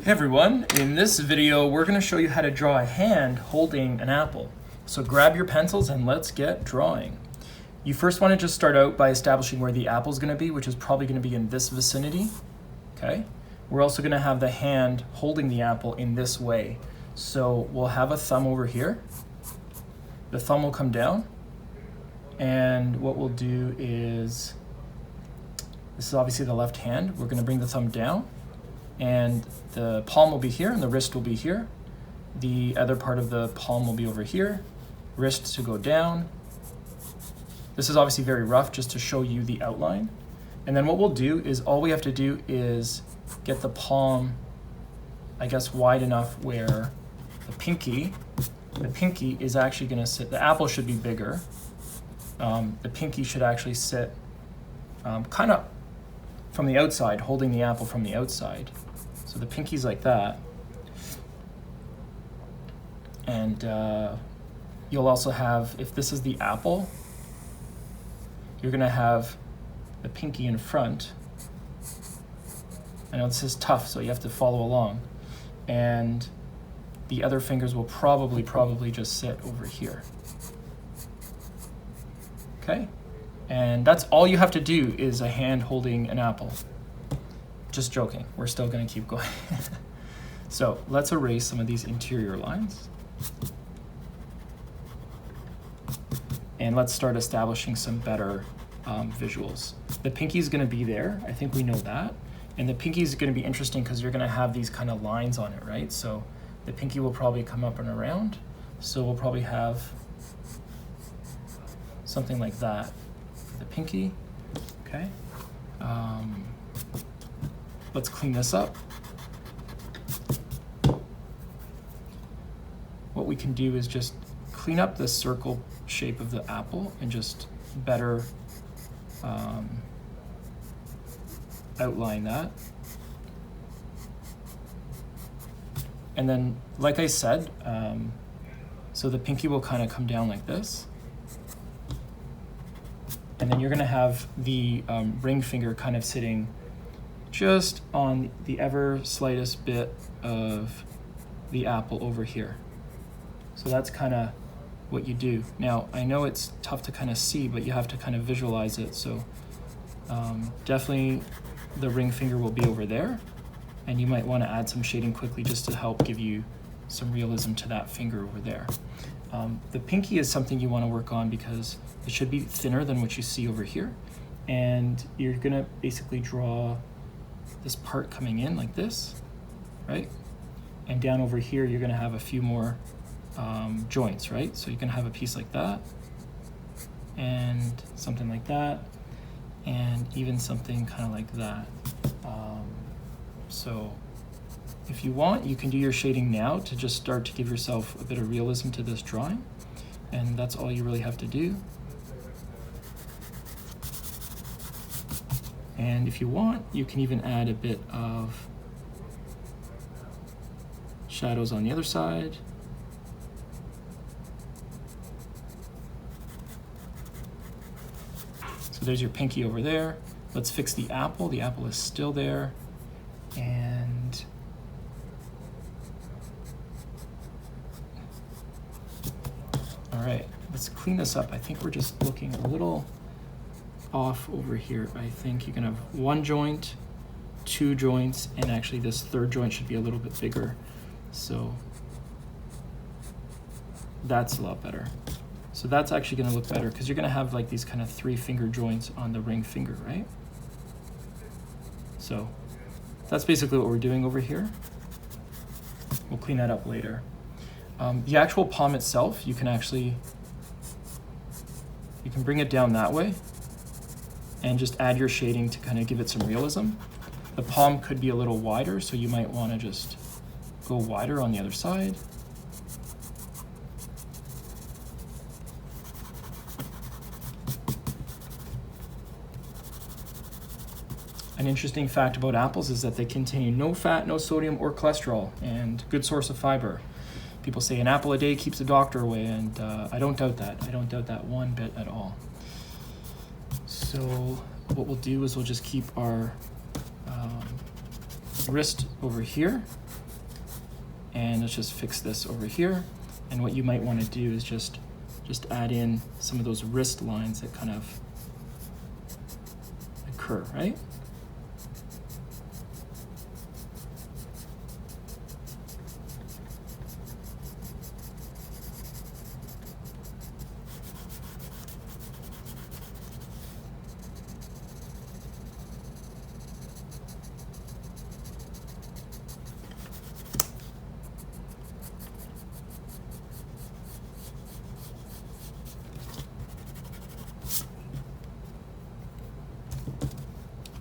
Hey everyone, in this video we're going to show you how to draw a hand holding an apple. So grab your pencils and let's get drawing. You first want to just start out by establishing where the apple is going to be, which is probably going to be in this vicinity. Okay. We're also going to have the hand holding the apple in this way. So we'll have a thumb over here. The thumb will come down, and what we'll do is, this is obviously the left hand, we're going to bring the thumb down, and the palm will be here and the wrist will be here. The other part of the palm will be over here, wrist to go down. This is obviously very rough just to show you the outline. And then what we'll do is, all we have to do is get the palm, I guess, wide enough where the pinky is actually going to sit. The apple should be bigger. The pinky should actually sit kind of from the outside, holding the apple from the outside. So the pinky's like that. And you'll also have, if this is the apple, you're gonna have the pinky in front. I know this is tough, so you have to follow along. And the other fingers will probably just sit over here. Okay? And that's all you have to do, is a hand holding an apple. Just joking, we're still gonna keep going. So let's erase some of these interior lines. And let's start establishing some better visuals. The pinky is gonna be there, I think we know that. And the pinky is gonna be interesting because you're gonna have these kind of lines on it, right? So the pinky will probably come up and around. So we'll probably have something like that. The pinky, okay? Let's clean this up. What we can do is just clean up the circle shape of the apple and just better outline that. And then, like I said, so the pinky will kind of come down like this. And then you're gonna have the ring finger kind of sitting just on the ever slightest bit of the apple over here. So that's kind of what you do. Now, I know it's tough to kind of see, but you have to kind of visualize it. So definitely the ring finger will be over there, and you might want to add some shading quickly just to help give you some realism to that finger over there. The pinky is something you want to work on because it should be thinner than what you see over here. And you're gonna basically draw this part coming in like this, right? And down over here, you're gonna have a few more joints, right? So you can have a piece like that, and something like that, and even something kind of like that. So if you want, you can do your shading now to just start to give yourself a bit of realism to this drawing. And that's all you really have to do. And if you want, you can even add a bit of shadows on the other side. So there's your pinky over there. Let's fix the apple. The apple is still there. And all right, let's clean this up. I think we're just looking a little off over here. I think you can have one joint, two joints, and actually this third joint should be a little bit bigger. So that's a lot better. So that's actually gonna look better because you're gonna have like these kind of 3 finger joints on the ring finger, right? So that's basically what we're doing over here. We'll clean that up later. The actual palm itself, you can bring it down that way and just add your shading to kind of give it some realism. The palm could be a little wider, so you might want to just go wider on the other side. An interesting fact about apples is that they contain no fat, no sodium or cholesterol, and good source of fiber. People say an apple a day keeps the doctor away, and I don't doubt that. I don't doubt that one bit at all. So what we'll do is we'll just keep our wrist over here, And let's just fix this over here. And what you might want to do is just add in some of those wrist lines that kind of occur, right?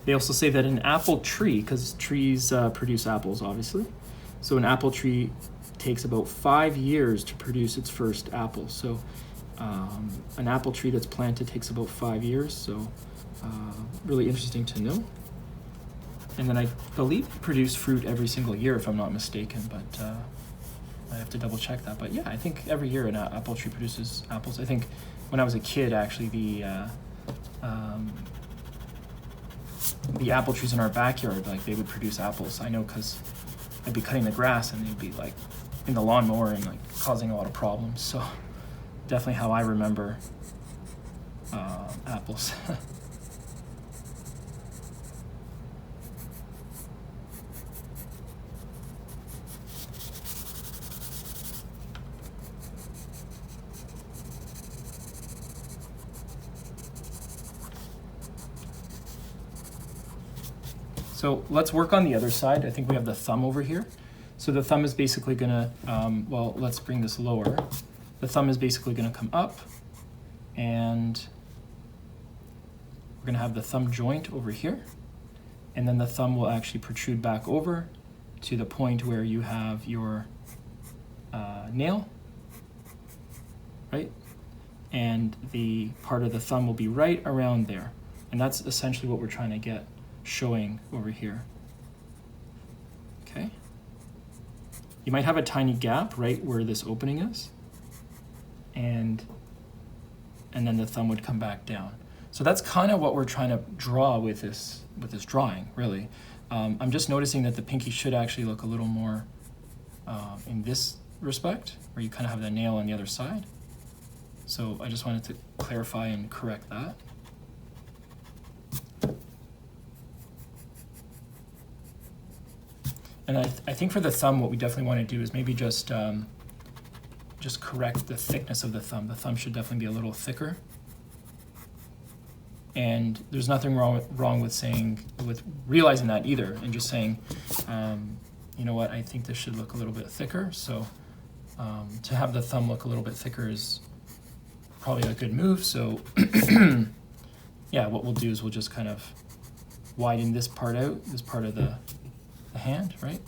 They also say that an apple tree, because trees produce apples, obviously. So an apple tree takes about 5 years to produce its first apple. So an apple tree that's planted takes about 5 years. So really interesting to know. And then I believe they produce fruit every single year, if I'm not mistaken, but I have to double check that. But yeah, I think every year an apple tree produces apples. I think when I was a kid, actually, the apple trees in our backyard, like they would produce apples. I know because I'd be cutting the grass and they'd be like in the lawnmower and like causing a lot of problems. So definitely how I remember apples. So let's work on the other side. I think we have the thumb over here. So the thumb is basically gonna, well, let's bring this lower. The thumb is basically gonna come up, and we're gonna have the thumb joint over here. And then the thumb will actually protrude back over to the point where you have your nail, right? And the part of the thumb will be right around there. And that's essentially what we're trying to get showing over here. Okay. You might have a tiny gap right where this opening is, and then the thumb would come back down. So that's kind of what we're trying to draw with this drawing, really. I'm just noticing that the pinky should actually look a little more in this respect, where you kind of have the nail on the other side. So I just wanted to clarify and correct that. And I think for the thumb, what we definitely want to do is maybe just correct the thickness of the thumb. The thumb should definitely be a little thicker. And there's nothing wrong with realizing that either, and just saying, you know what, I think this should look a little bit thicker. So to have the thumb look a little bit thicker is probably a good move. So yeah, what we'll do is we'll just kind of widen this part out, this part of the hand, right?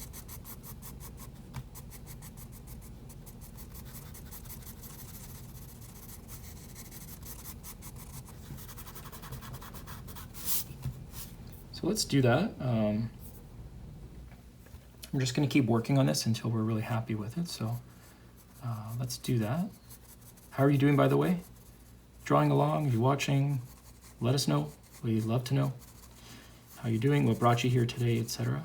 So let's do that. I'm just going to keep working on this until we're really happy with it. So let's do that. How are you doing, by the way? Drawing along? Are you watching? Let us know. We'd love to know how you're doing, what brought you here today, etc.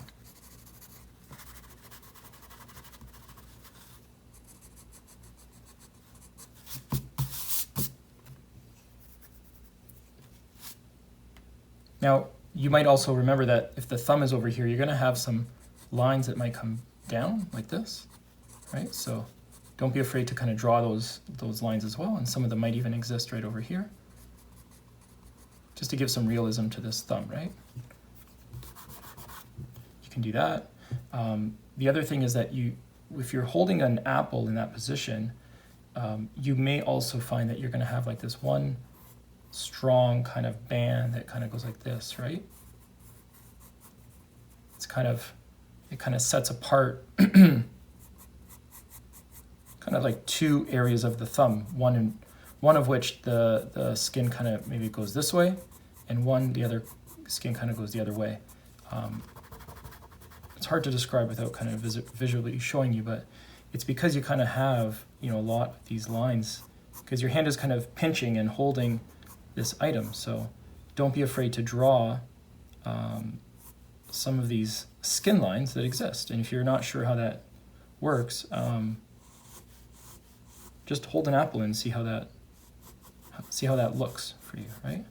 Now, you might also remember that if the thumb is over here, you're going to have some lines that might come down like this, right? So don't be afraid to kind of draw those lines as well, and some of them might even exist right over here, just to give some realism to this thumb, right? You can do that. The other thing is that if you're holding an apple in that position, you may also find that you're going to have like this one strong kind of band that kind of goes like this, right? It kind of sets apart kind of like two areas of the thumb, one of which the skin kind of maybe goes this way, and the other skin kind of goes the other way. It's hard to describe without kind of visually showing you, but it's because you kind of have, a lot of these lines, because your hand is kind of pinching and holding this item. So don't be afraid to draw some of these skin lines that exist. And if you're not sure how that works, just hold an apple and see how that looks for you, right?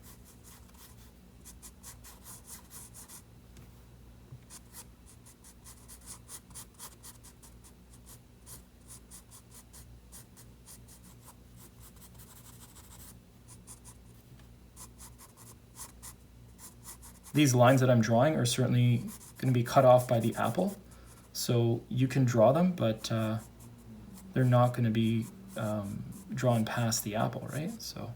These lines that I'm drawing are certainly going to be cut off by the apple, so you can draw them, but they're not going to be drawn past the apple, right? So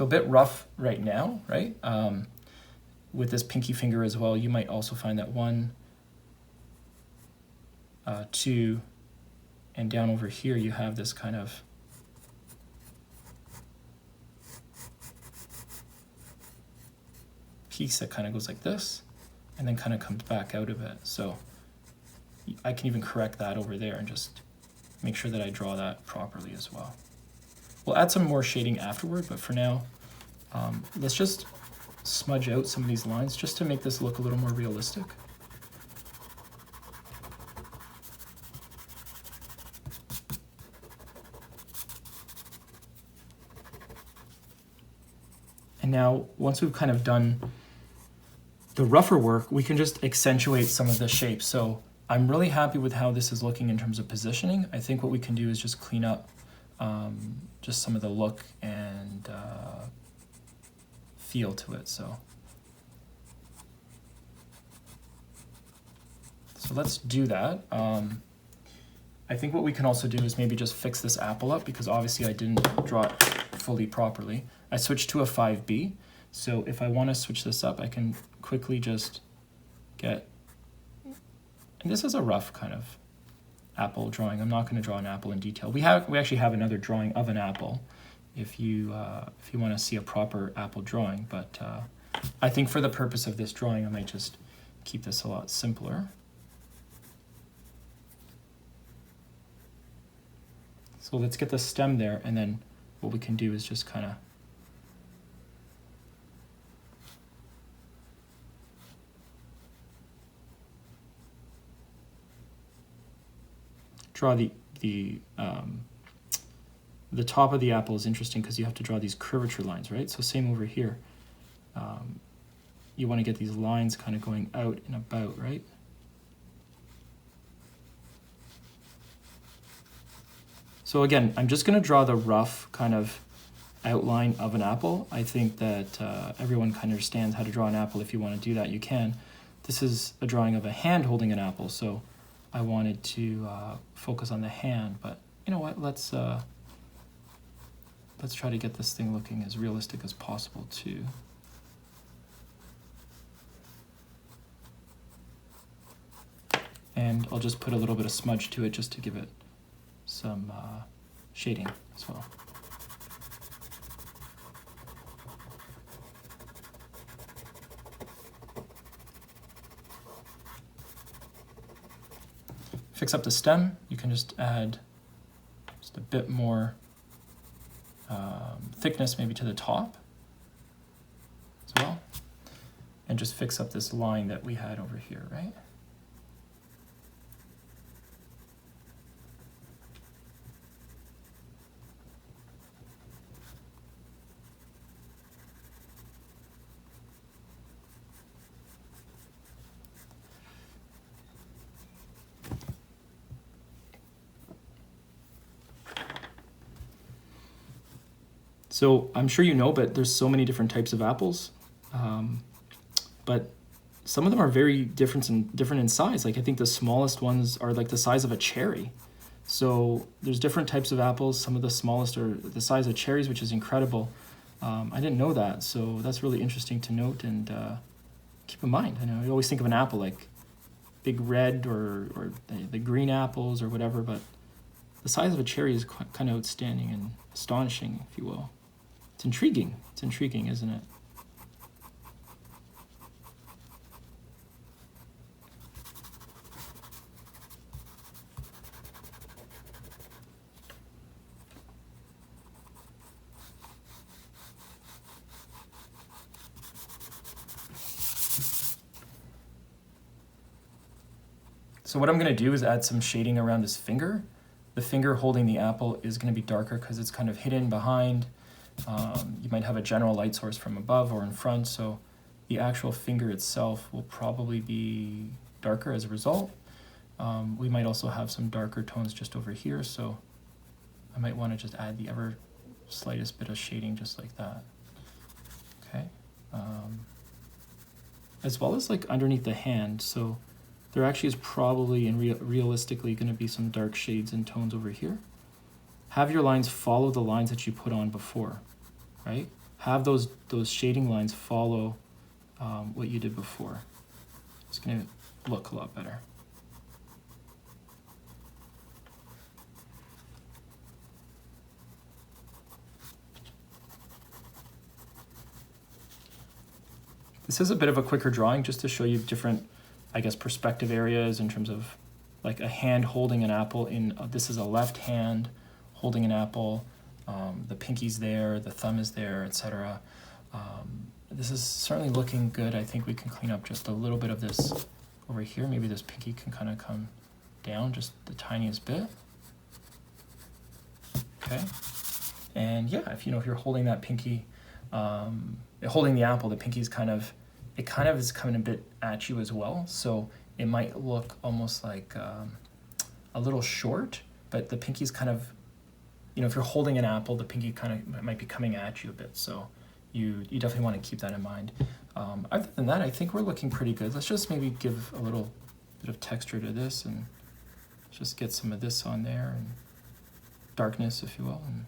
a bit rough right now, right? With this pinky finger as well, you might also find that 1, 2, and down over here you have this kind of piece that kind of goes like this and then kind of comes back out of it. So I can even correct that over there and just make sure that I draw that properly as well. We'll add some more shading afterward, but for now, let's just smudge out some of these lines just to make this look a little more realistic. And now, once we've kind of done the rougher work, we can just accentuate some of the shapes. So I'm really happy with how this is looking in terms of positioning. I think what we can do is just clean up just some of the look and feel to it. So let's do that. I think what we can also do is maybe just fix this apple up, because obviously I didn't draw it fully properly. I switched to a 5B. So if I want to switch this up, I can quickly just get, and this is a rough kind of apple drawing. I'm not going to draw an apple in detail. We actually have another drawing of an apple if you want to see a proper apple drawing, but I think for the purpose of this drawing, I might just keep this a lot simpler. So let's get the stem there, and then what we can do is just kind of draw the top of the apple is interesting because you have to draw these curvature lines, right? So same over here. You want to get these lines kind of going out and about, right? So again, I'm just going to draw the rough kind of outline of an apple. I think that everyone kind of understands how to draw an apple. If you want to do that, you can. This is a drawing of a hand holding an apple, so I wanted to focus on the hand, but you know what? Let's try to get this thing looking as realistic as possible too. And I'll just put a little bit of smudge to it just to give it some shading as well. Fix up the stem. You can just add just a bit more thickness maybe to the top as well. And just fix up this line that we had over here, right? So I'm sure you know, but there's so many different types of apples. But some of them are very different in size. Like I think the smallest ones are like the size of a cherry. So there's different types of apples. Some of the smallest are the size of cherries, which is incredible. I didn't know that, so that's really interesting to note and keep in mind. I know you always think of an apple like big red or the green apples or whatever, but the size of a cherry is kind of outstanding and astonishing, if you will. It's intriguing. It's intriguing, isn't it? So what I'm gonna do is add some shading around this finger. The finger holding the apple is gonna be darker because it's kind of hidden behind. You might have a general light source from above or in front, so the actual finger itself will probably be darker as a result. We might also have some darker tones just over here, so I might want to just add the ever slightest bit of shading just like that. Okay. As well as like underneath the hand, so there actually is probably and realistically going to be some dark shades and tones over here. Have your lines follow the lines that you put on before, right? Have those shading lines follow what you did before. It's going to look a lot better. This is a bit of a quicker drawing just to show you different, I guess, perspective areas in terms of like a hand holding an apple in, this is a left hand holding an apple, the pinky's there, the thumb is there, etc. This is certainly looking good. I think we can clean up just a little bit of this over here. Maybe this pinky can kind of come down just the tiniest bit. Okay. And yeah, if you're holding that pinky, holding the apple, the pinky's kind of is coming a bit at you as well. So it might look almost like a little short, but the pinky's kind of, if you're holding an apple, the pinky kind of might be coming at you a bit. So you definitely want to keep that in mind. Other than that, I think we're looking pretty good. Let's just maybe give a little bit of texture to this and just get some of this on there and darkness, if you will. And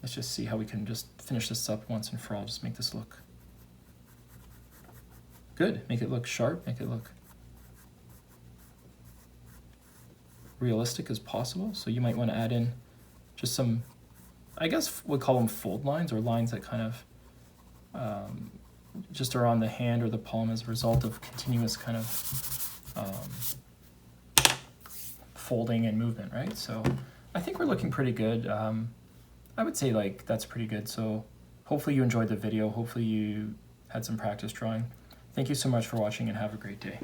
let's just see how we can just finish this up once and for all. Just make this look good. Make it look sharp. Make it look realistic as possible. So you might want to add in just some, I guess we'll call them fold lines, or lines that kind of just are on the hand or the palm as a result of continuous kind of folding and movement, right? So I think we're looking pretty good. I would say like that's pretty good. So hopefully you enjoyed the video. Hopefully you had some practice drawing. Thank you so much for watching and have a great day.